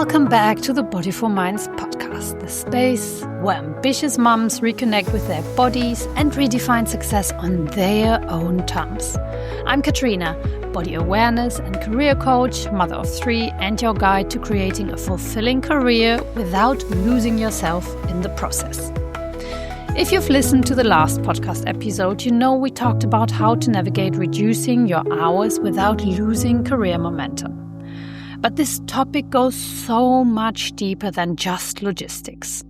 Welcome back to the Body for Minds podcast, the space where ambitious mums reconnect with their bodies and redefine success on their own terms. I'm Katrina, body awareness and career coach, mother of 3, and your guide to creating a fulfilling career without losing yourself in the process. If you've listened to the last podcast episode, you know we talked about how to navigate reducing your hours without losing career momentum. But this topic goes so much deeper than just logistics.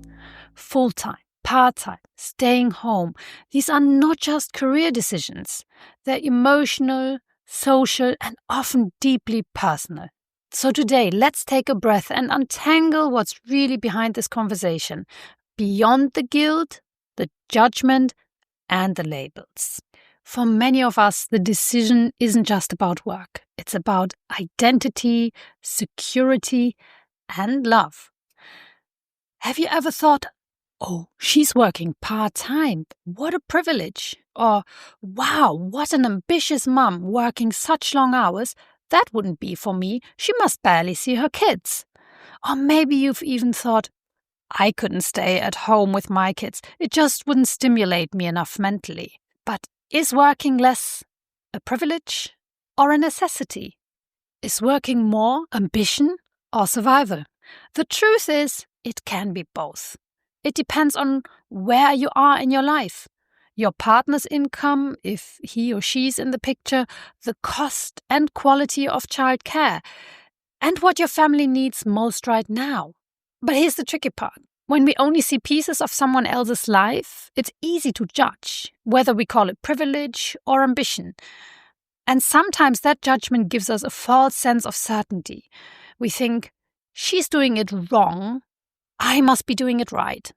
Full-time, part-time, staying home, these are not just career decisions. They're emotional, social, and often deeply personal. So today, let's take a breath and untangle what's really behind this conversation, beyond the guilt, the judgment, and the labels. For many of us, the decision isn't just about work. It's about identity, security, and love. Have you ever thought, oh, she's working part-time. What a privilege. Or, wow, what an ambitious mum working such long hours. That wouldn't be for me. She must barely see her kids. Or maybe you've even thought, I couldn't stay at home with my kids. It just wouldn't stimulate me enough mentally. But is working less a privilege or a necessity? Is working more ambition or survival? The truth is, it can be both. It depends on where you are in your life, your partner's income, if he or she's in the picture, the cost and quality of childcare, and what your family needs most right now. But here's the tricky part. When we only see pieces of someone else's life, it's easy to judge, whether we call it privilege or ambition. And sometimes that judgment gives us a false sense of certainty. We think, she's doing it wrong, I must be doing it right.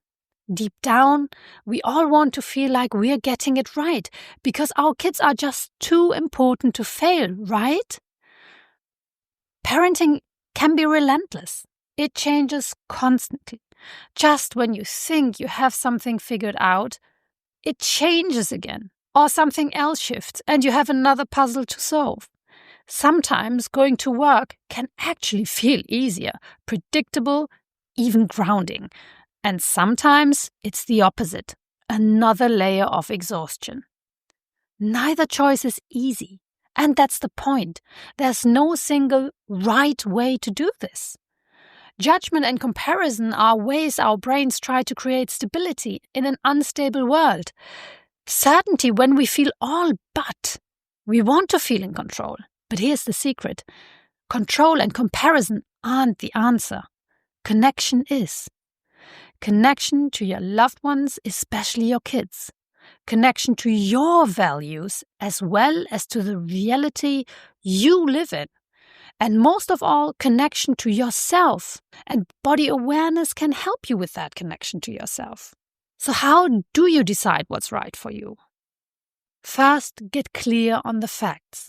Deep down, we all want to feel like we're getting it right, because our kids are just too important to fail, right? Parenting can be relentless. It changes constantly. Just when you think you have something figured out, it changes again, or something else shifts and you have another puzzle to solve. Sometimes going to work can actually feel easier, predictable, even grounding. And sometimes it's the opposite, another layer of exhaustion. Neither choice is easy, and that's the point. There's no single right way to do this. Judgment and comparison are ways our brains try to create stability in an unstable world. Certainty when we feel all but. We want to feel in control. But here's the secret. Control and comparison aren't the answer. Connection is. Connection to your loved ones, especially your kids. Connection to your values as well as to the reality you live in. And most of all, connection to yourself. And body awareness can help you with that connection to yourself. So how do you decide what's right for you? First, get clear on the facts,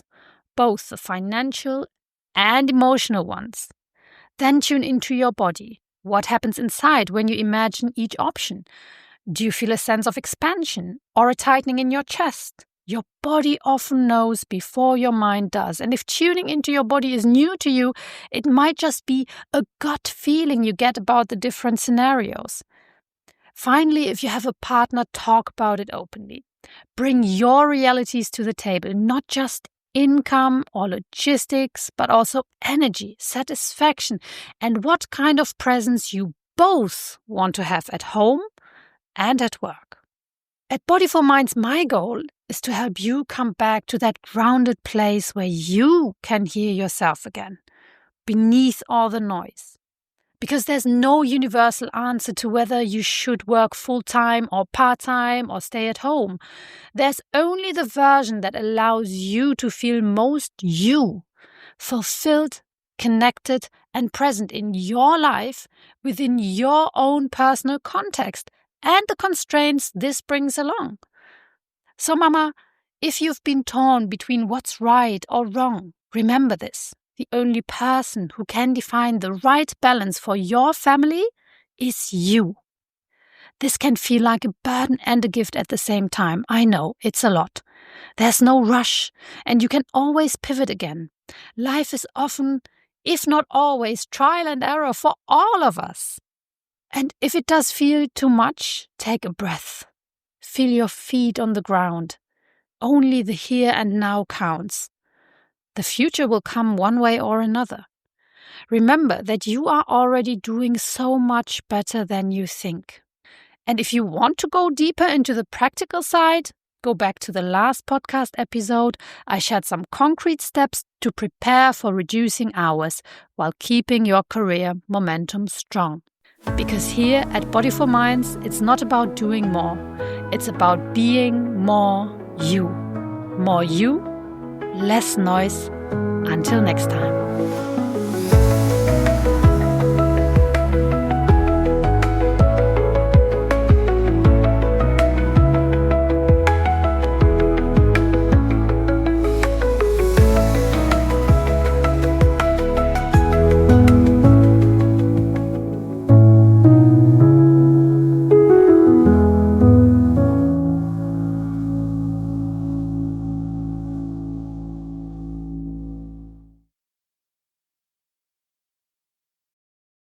both the financial and emotional ones. Then tune into your body. What happens inside when you imagine each option? Do you feel a sense of expansion or a tightening in your chest? Your body often knows before your mind does. And if tuning into your body is new to you, it might just be a gut feeling you get about the different scenarios. Finally, if you have a partner, talk about it openly. Bring your realities to the table, not just income or logistics, but also energy, satisfaction, and what kind of presence you both want to have at home and at work. At Body for Minds, my goal is to help you come back to that grounded place where you can hear yourself again, beneath all the noise. Because there's no universal answer to whether you should work full-time or part-time or stay at home. There's only the version that allows you to feel most you, fulfilled, connected, and present in your life within your own personal context and the constraints this brings along. So, Mama, if you've been torn between what's right or wrong, remember this. The only person who can define the right balance for your family is you. This can feel like a burden and a gift at the same time. I know, it's a lot. There's no rush, and you can always pivot again. Life is often if not always, trial and error for all of us. And if it does feel too much, take a breath. Feel your feet on the ground. Only the here and now counts. The future will come one way or another. Remember that you are already doing so much better than you think. And if you want to go deeper into the practical side, go back to the last podcast episode. I shared some concrete steps to prepare for reducing hours while keeping your career momentum strong. Because here at Body for Minds, it's not about doing more. It's about being more you. More you, less noise. Until next time.